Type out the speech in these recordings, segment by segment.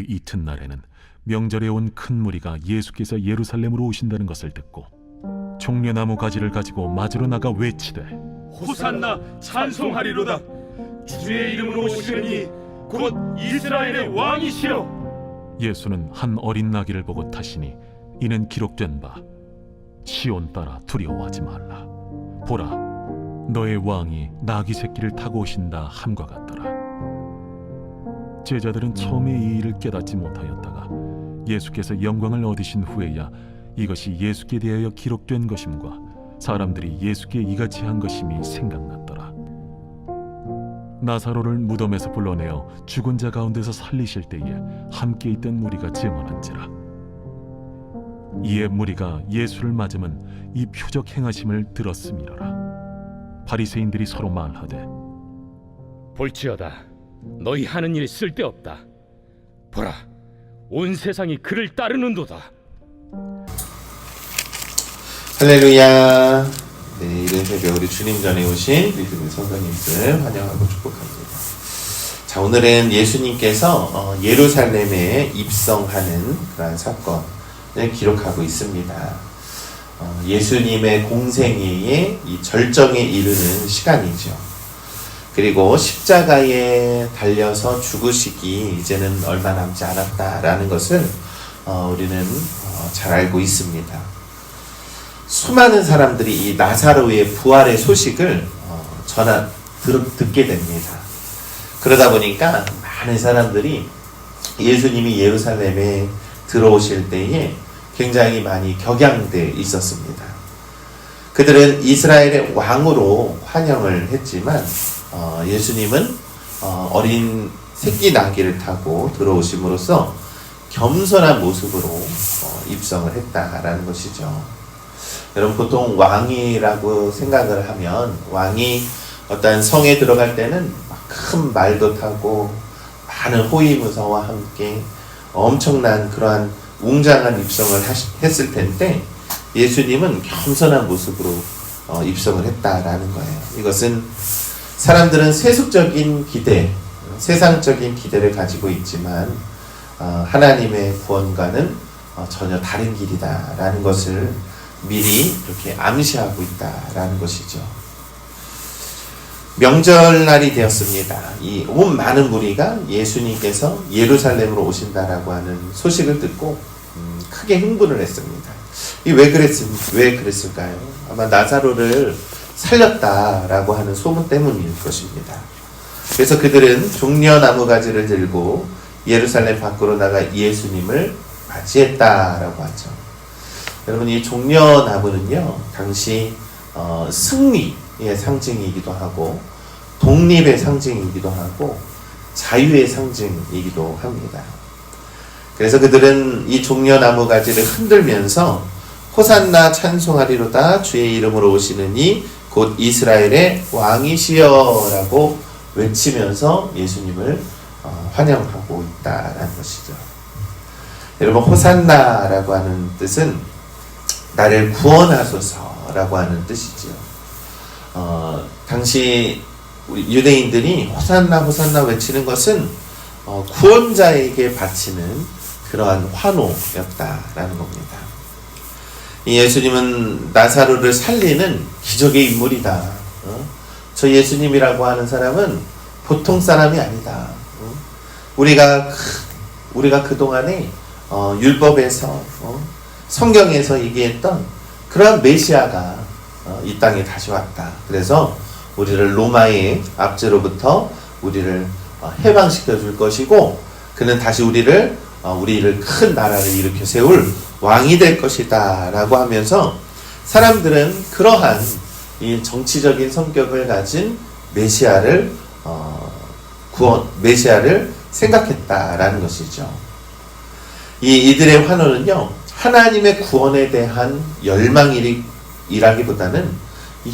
그 이튿날에는 명절에 온 큰 무리가 예수께서 예루살렘으로 오신다는 것을 듣고 종려나무 가지를 가지고 맞으러 나가 외치되 호산나 찬송하리로다. 주의 이름으로 오시느니 곧 이스라엘의 왕이시여. 예수는 한 어린 나귀를 보고 타시니 이는 기록된 바 시온 딸아 두려워하지 말라. 보라, 너의 왕이 나귀 새끼를 타고 오신다 함과 같더라. 제자들은 처음에 이 일을 깨닫지 못하였다가 예수께서 영광을 얻으신 후에야 이것이 예수께 대하여 기록된 것임과 사람들이 예수께 이같이 한 것임이 생각났더라. 나사로를 무덤에서 불러내어 죽은 자 가운데서 살리실 때에 함께 있던 무리가 증언한지라. 이에 무리가 예수를 맞으면 이 표적 행하심을 들었음이로라. 바리새인들이 서로 말하되 볼지어다, 너희 하는 일이 쓸데없다. 보라, 온 세상이 그를 따르는도다. 할렐루야. 네, 이른 새벽 우리 주님 전에 오신 믿음의 성도님들 환영하고 축복합니다. 자, 오늘은 예수님께서 예루살렘에 입성하는 그러한 사건을 기록하고 있습니다. 예수님의 공생애의 이 절정에 이르는 시간이죠. 그리고 십자가에 달려서 죽으시기 이제는 얼마 남지 않았다라는 것을 우리는 잘 알고 있습니다. 수많은 사람들이 이 나사로의 부활의 소식을 듣게 됩니다. 그러다 보니까 많은 사람들이 예수님이 예루살렘에 들어오실 때에 굉장히 많이 격양돼 있었습니다. 그들은 이스라엘의 왕으로 환영을 했지만 예수님은 어린 새끼 나귀를 타고 들어오심으로써 겸손한 모습으로 입성을 했다라는 것이죠. 여러분, 보통 왕이라고 생각을 하면 왕이 어떤 성에 들어갈 때는 큰 말도 타고 많은 호위무사와 함께 엄청난 그러한 웅장한 입성을 했을 텐데 예수님은 겸손한 모습으로 입성을 했다라는 거예요. 이것은 사람들은 세속적인 기대, 세상적인 기대를 가지고 있지만 하나님의 구원과는 전혀 다른 길이다라는 것을 미리 이렇게 암시하고 있다라는 것이죠. 명절날이 되었습니다. 이 온 많은 무리가 예수님께서 예루살렘으로 오신다라고 하는 소식을 듣고 크게 흥분을 했습니다. 왜 그랬을까요? 아마 나사로를 살렸다라고 하는 소문 때문일 것입니다. 그래서 그들은 종려나무 가지를 들고 예루살렘 밖으로 나가 예수님을 맞이했다라고 하죠. 여러분, 이 종려나무는요, 당시 승리의 상징이기도 하고 독립의 상징이기도 하고 자유의 상징이기도 합니다. 그래서 그들은 이 종려나무 가지를 흔들면서 호산나 찬송하리로다, 주의 이름으로 오시느니 곧 이스라엘의 왕이시여 라고 외치면서 예수님을 환영하고 있다라는 것이죠. 여러분, 호산나라고 하는 뜻은 나를 구원하소서라고 하는 뜻이지요. 당시 우리 유대인들이 호산나 호산나 외치는 것은 구원자에게 바치는 그러한 환호였다라는 겁니다. 이 예수님은 나사로를 살리는 기적의 인물이다. 저 예수님이라고 하는 사람은 보통 사람이 아니다. 우리가 그동안에 율법에서 성경에서 얘기했던 그러한 메시아가 이 땅에 다시 왔다. 그래서 우리를 로마의 압제로부터 우리를 해방시켜 줄 것이고 그는 다시 우리를 큰 나라를 일으켜 세울 왕이 될 것이다 라고 하면서 사람들은 그러한 이 정치적인 성격을 가진 메시아를 생각했다라는 것이죠. 이들의 환호는요, 하나님의 구원에 대한 열망이라기보다는 이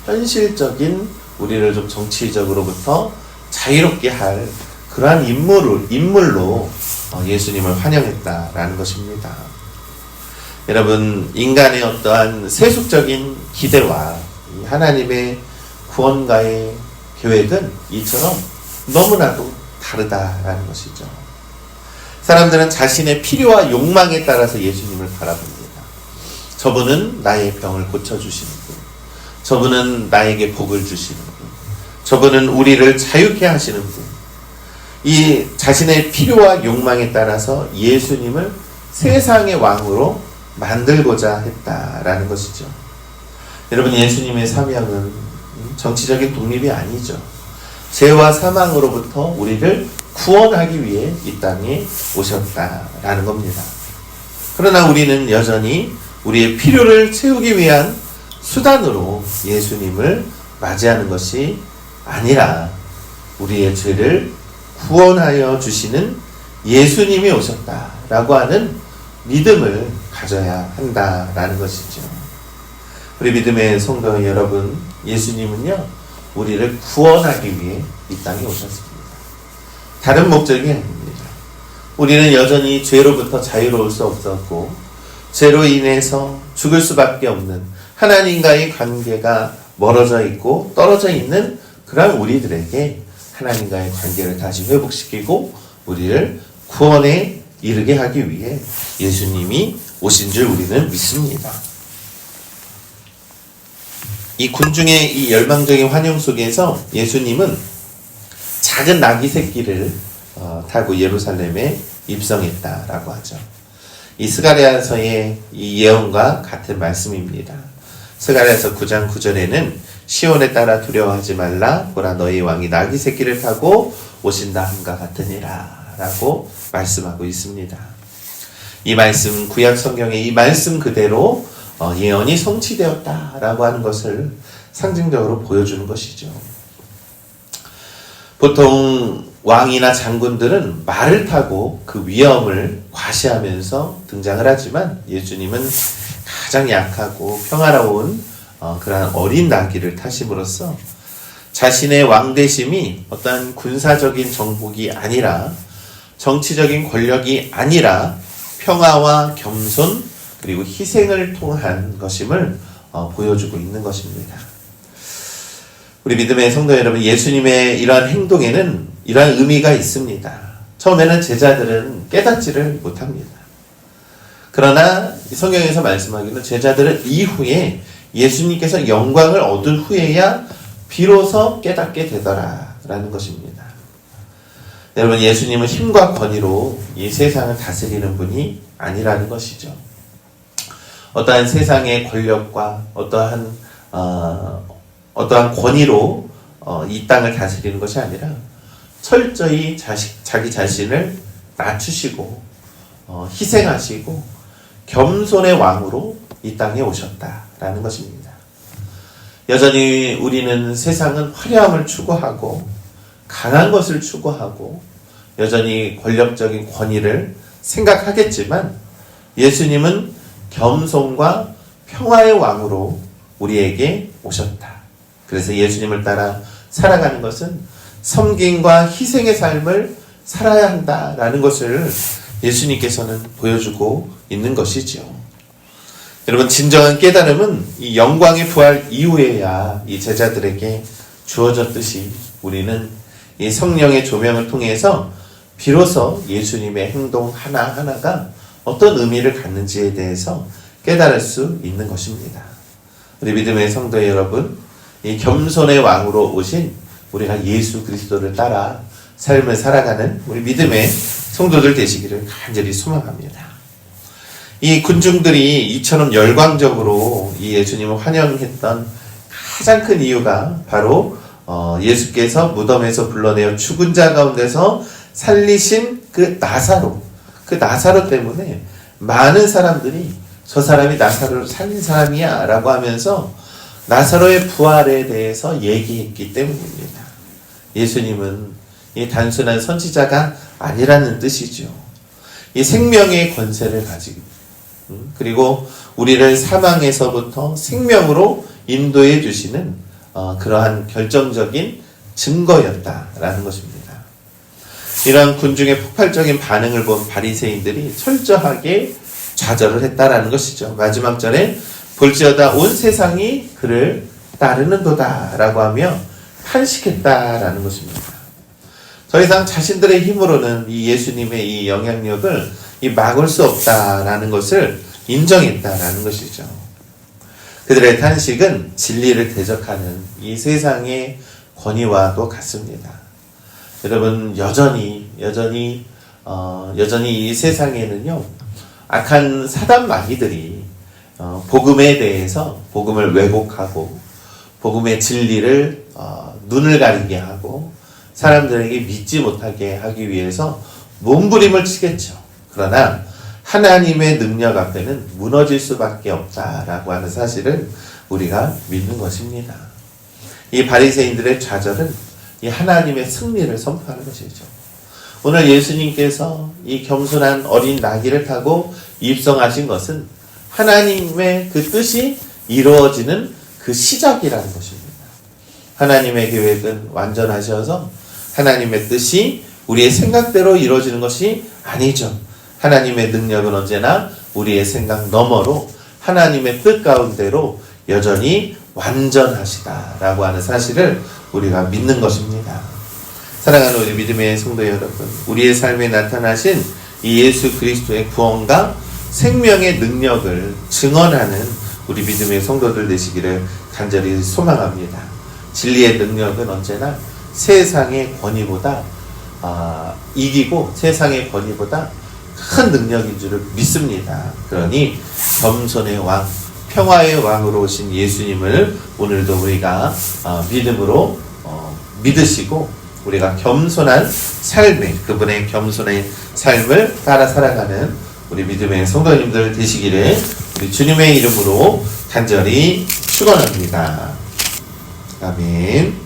현실적인 우리를 좀 정치적으로부터 자유롭게 할 그러한 인물로 예수님을 환영했다라는 것입니다. 여러분, 인간의 어떠한 세속적인 기대와 하나님의 구원과의 계획은 이처럼 너무나도 다르다라는 것이죠. 사람들은 자신의 필요와 욕망에 따라서 예수님을 바라봅니다. 저분은 나의 병을 고쳐주시는 분, 저분은 나에게 복을 주시는 분, 저분은 우리를 자유케 하시는 분. 이 자신의 필요와 욕망에 따라서 예수님을 세상의 왕으로 만들고자 했다라는 것이죠. 여러분, 예수님의 사명은 정치적인 독립이 아니죠. 죄와 사망으로부터 우리를 구원하기 위해 이 땅에 오셨다라는 겁니다. 그러나 우리는 여전히 우리의 필요를 채우기 위한 수단으로 예수님을 맞이하는 것이 아니라 우리의 죄를 구원하여 주시는 예수님이 오셨다라고 하는 믿음을 가져야 한다라는 것이죠. 우리 믿음의 성도 여러분, 예수님은요, 우리를 구원하기 위해 이 땅에 오셨습니다. 다른 목적이 아닙니다. 우리는 여전히 죄로부터 자유로울 수 없었고, 죄로 인해서 죽을 수밖에 없는 하나님과의 관계가 멀어져 있고 떨어져 있는 그런 우리들에게 하나님과의 관계를 다시 회복시키고 우리를 구원에 이르게 하기 위해 예수님이 오신 줄 우리는 믿습니다. 이 군중의 이 열망적인 환영 속에서 예수님은 작은 나귀 새끼를 타고 예루살렘에 입성했다라고 하죠. 이 스가랴서의 이 예언과 같은 말씀입니다. 스가랴서 9장 9절에는 시온에 따라 두려워하지 말라, 보라 너희 왕이 나귀 새끼를 타고 오신다 함과 같으니라 라고 말씀하고 있습니다. 이 말씀, 구약 성경의 이 말씀 그대로 예언이 성취되었다라고 하는 것을 상징적으로 보여주는 것이죠. 보통 왕이나 장군들은 말을 타고 그 위엄을 과시하면서 등장을 하지만 예수님은 가장 약하고 평화로운 그러한 어린 나귀를 타심으로써 자신의 왕대심이 어떠한 군사적인 정복이 아니라 정치적인 권력이 아니라 평화와 겸손 그리고 희생을 통한 것임을 보여주고 있는 것입니다. 우리 믿음의 성도 여러분, 예수님의 이러한 행동에는 이러한 의미가 있습니다. 처음에는 제자들은 깨닫지를 못합니다. 그러나 성경에서 말씀하기는 제자들은 이후에 예수님께서 영광을 얻은 후에야 비로소 깨닫게 되더라 라는 것입니다. 여러분, 예수님은 힘과 권위로 이 세상을 다스리는 분이 아니라는 것이죠. 어떠한 세상의 권력과 어떠한 권위로 이 땅을 다스리는 것이 아니라 철저히 자기 자신을 낮추시고 희생하시고 겸손의 왕으로 이 땅에 오셨다라는 것입니다. 여전히 우리는 세상은 화려함을 추구하고 강한 것을 추구하고 여전히 권력적인 권위를 생각하겠지만 예수님은 겸손과 평화의 왕으로 우리에게 오셨다. 그래서 예수님을 따라 살아가는 것은 섬김과 희생의 삶을 살아야 한다라는 것을 예수님께서는 보여주고 있는 것이죠. 여러분, 진정한 깨달음은 이 영광의 부활 이후에야 이 제자들에게 주어졌듯이 우리는 이 성령의 조명을 통해서 비로소 예수님의 행동 하나하나가 어떤 의미를 갖는지에 대해서 깨달을 수 있는 것입니다. 우리 믿음의 성도 여러분, 이 겸손의 왕으로 오신 우리가 예수 그리스도를 따라 삶을 살아가는 우리 믿음의 성도들 되시기를 간절히 소망합니다. 이 군중들이 이처럼 열광적으로 이 예수님을 환영했던 가장 큰 이유가 바로 예수께서 무덤에서 불러내어 죽은 자 가운데서 살리신 그 나사로 때문에 많은 사람들이 저 사람이 나사로를 살린 사람이야 라고 하면서 나사로의 부활에 대해서 얘기했기 때문입니다. 예수님은 이 단순한 선지자가 아니라는 뜻이죠. 이 생명의 권세를 가지고 그리고 우리를 사망에서부터 생명으로 인도해 주시는 그러한 결정적인 증거였다라는 것입니다. 이러한 군중의 폭발적인 반응을 본 바리새인들이 철저하게 좌절을 했다라는 것이죠. 마지막 절에 볼지어다 온 세상이 그를 따르는도다 라고 하며 탄식했다라는 것입니다. 더 이상 자신들의 힘으로는 이 예수님의 이 영향력을 막을 수 없다라는 것을 인정했다라는 것이죠. 그들의 탄식은 진리를 대적하는 이 세상의 권위와도 같습니다. 여러분, 여전히 이 세상에는요, 악한 사단 마귀들이 복음에 대해서 복음을 왜곡하고 복음의 진리를 눈을 가리게 하고 사람들에게 믿지 못하게 하기 위해서 몸부림을 치겠죠. 그러나 하나님의 능력 앞에는 무너질 수밖에 없다라고 하는 사실을 우리가 믿는 것입니다. 이 바리새인들의 좌절은 이 하나님의 승리를 선포하는 것이죠. 오늘 예수님께서 이 겸손한 어린 나귀를 타고 입성하신 것은 하나님의 그 뜻이 이루어지는 그 시작이라는 것입니다. 하나님의 계획은 완전하셔서 하나님의 뜻이 우리의 생각대로 이루어지는 것이 아니죠. 하나님의 능력은 언제나 우리의 생각 너머로 하나님의 뜻 가운데로 여전히 완전하시다라고 하는 사실을 우리가 믿는 것입니다. 사랑하는 우리 믿음의 성도 여러분, 우리의 삶에 나타나신 이 예수 그리스도의 구원과 생명의 능력을 증언하는 우리 믿음의 성도들 되시기를 간절히 소망합니다. 진리의 능력은 언제나 세상의 권위보다 이기고 세상의 권위보다 큰 능력인 줄을 믿습니다. 그러니 겸손의 왕, 평화의 왕으로 오신 예수님을 오늘도 우리가 믿음으로 믿으시고 우리가 겸손한 삶의, 그분의 겸손의 삶을 따라 살아가는 우리 믿음의 성도님들 되시기를 우리 주님의 이름으로 간절히 축원합니다. 아멘.